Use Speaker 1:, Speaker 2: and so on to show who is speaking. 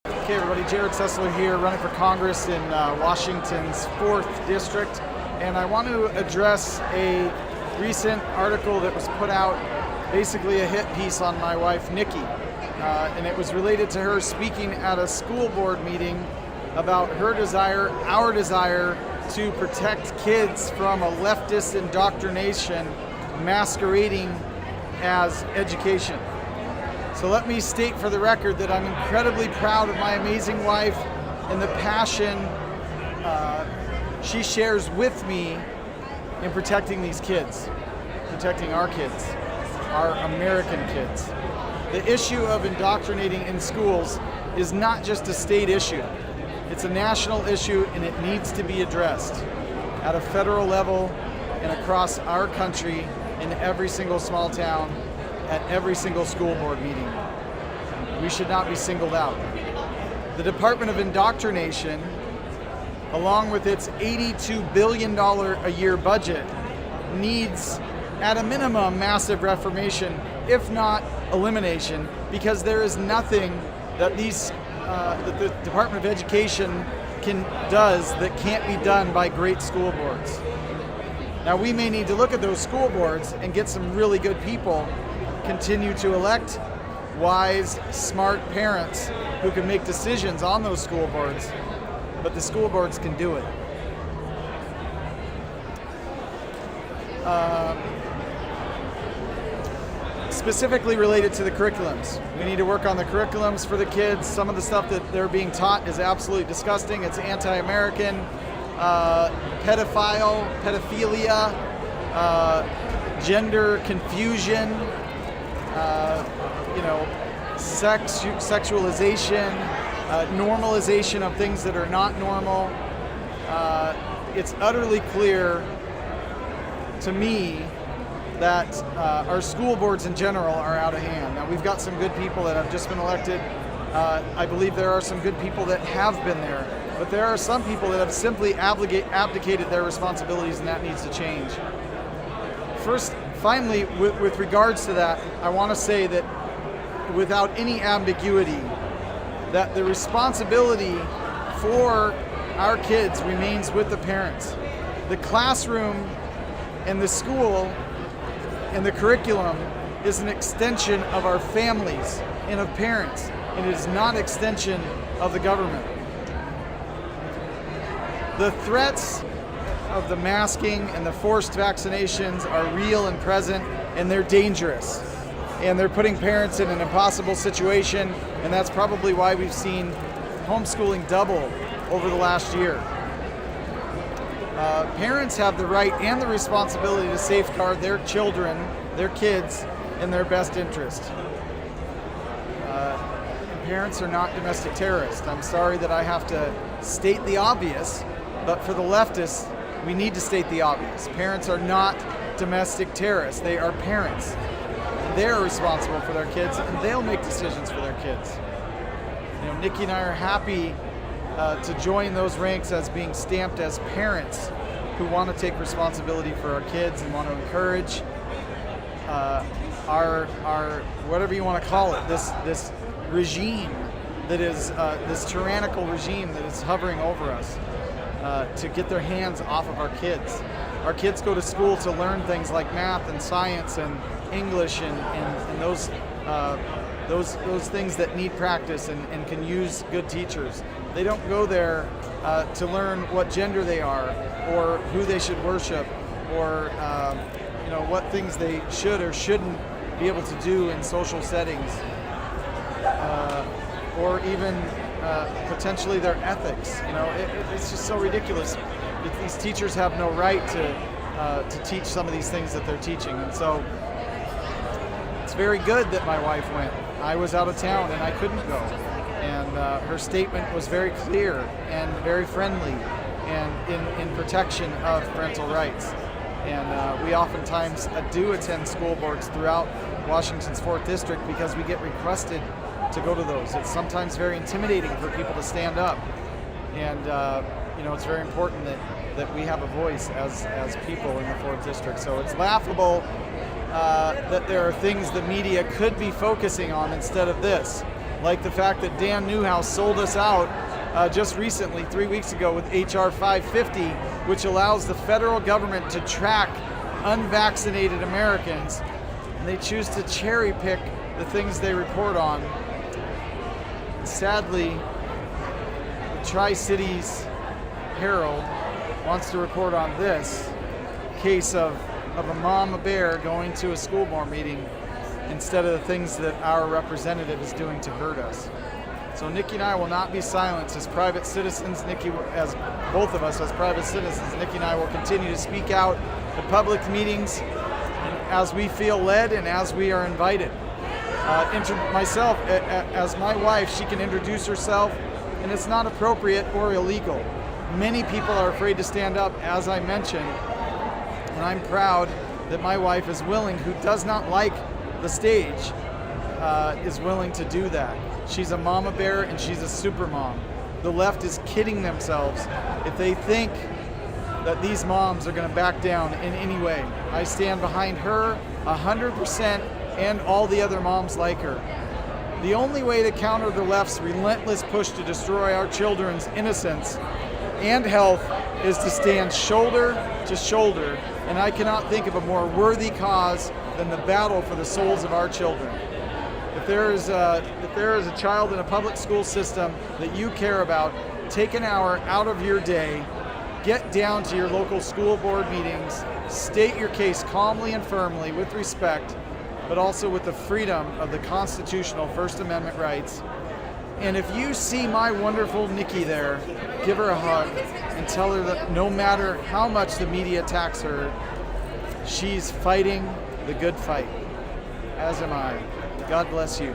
Speaker 1: Okay, everybody, Jerrod Sessler here, running for Congress in Washington's 4th District, and I want to address a recent article that was put out, basically a hit piece on my wife, Nikki, and it was related to her speaking at a school board meeting about her desire, our desire, to protect kids from a leftist indoctrination masquerading as education. So let me state for the record that I'm incredibly proud of my amazing wife and the passion she shares with me in protecting these kids, protecting our kids, our American kids. The issue of indoctrinating in schools is not just a state issue. It's a national issue, and it needs to be addressed at a federal level and across our country in every single small town, at every single school board meeting. We should not be singled out. The Department of Indoctrination, along with its $82 billion a year budget, needs, at a minimum, massive reformation, if not elimination, because there is nothing that that the Department of Education does that can't be done by great school boards. Now, we may need to look at those school boards and get some really good people, continue to elect wise, smart parents who can make decisions on those school boards, but the school boards can do it. Specifically related to the curriculums, we need to work on the curriculums for the kids. Some of the stuff that they're being taught is absolutely disgusting. It's anti-American, pedophilia, gender confusion, sexualization, normalization of things that are not normal. It's utterly clear to me that our school boards in general are out of hand. Now, we've got some good people that have just been elected. I believe there are some good people that have been there, but there are some people that have simply abdicated their responsibilities, and that needs to change. Finally, with regards to that, I want to say that without any ambiguity, that the responsibility for our kids remains with the parents. The classroom and the school and the curriculum is an extension of our families and of parents, and it is not an extension of the government. The threats of the masking and the forced vaccinations are real and present, and they're dangerous. And they're putting parents in an impossible situation, and that's probably why we've seen homeschooling double over the last year. Parents have the right and the responsibility to safeguard their children, their kids, in their best interest. Parents are not domestic terrorists. I'm sorry that I have to state the obvious, but for the leftists, we need to state the obvious. Parents are not domestic terrorists. They are parents. They're responsible for their kids, and they'll make decisions for their kids. Nikki and I are happy to join those ranks as being stamped as parents who want to take responsibility for our kids and want to encourage our whatever you want to call it, this regime that is this tyrannical regime that is hovering over us, to get their hands off of our kids. Our kids go to school to learn things like math and science and English and those things that need practice and can use good teachers. They don't go there to learn what gender they are, or who they should worship, or what things they should or shouldn't be able to do in social settings, or even potentially their ethics. It's just so ridiculous. These teachers have no right to teach some of these things that they're teaching, and so it's very good that my wife went. I was out of town and I couldn't go, and her statement was very clear and very friendly and in protection of parental rights. And we oftentimes do attend school boards throughout Washington's 4th District because we get requested to go to those. It's sometimes very intimidating for people to stand up, and it's very important that we have a voice as people in the 4th District. So it's laughable that there are things the media could be focusing on instead of this. like the fact that Dan Newhouse sold us out just recently, 3 weeks ago, with HR 550, which allows the federal government to track unvaccinated Americans, and they choose to cherry pick the things they report on. Sadly, the Tri-city Herald wants to report on this case of a mama bear going to a school board meeting instead of the things that our representative is doing to hurt us. So Nikki and I will not be silenced as private citizens. Nikki, as both of us as private citizens, Nikki and I will continue to speak out at public meetings as we feel led and as we are invited. Myself, as my wife, she can introduce herself, and it's not appropriate or illegal. Many people are afraid to stand up, as I mentioned, and I'm proud that my wife is willing, who does not like the stage, is willing to do that. She's a mama bear and she's a super mom. The left is kidding themselves if they think that these moms are going to back down in any way. I stand behind her 100% and all the other moms like her. The only way to counter the left's relentless push to destroy our children's innocence and health is to stand shoulder to shoulder, and I cannot think of a more worthy cause than the battle for the souls of our children. If there is a child in a public school system that you care about, take an hour out of your day, get down to your local school board meetings, state your case calmly and firmly with respect, but also with the freedom of the constitutional First Amendment rights. And if you see my wonderful Nikki there, give her a hug and tell her that no matter how much the media attacks her, she's fighting the good fight, as am I. God bless you.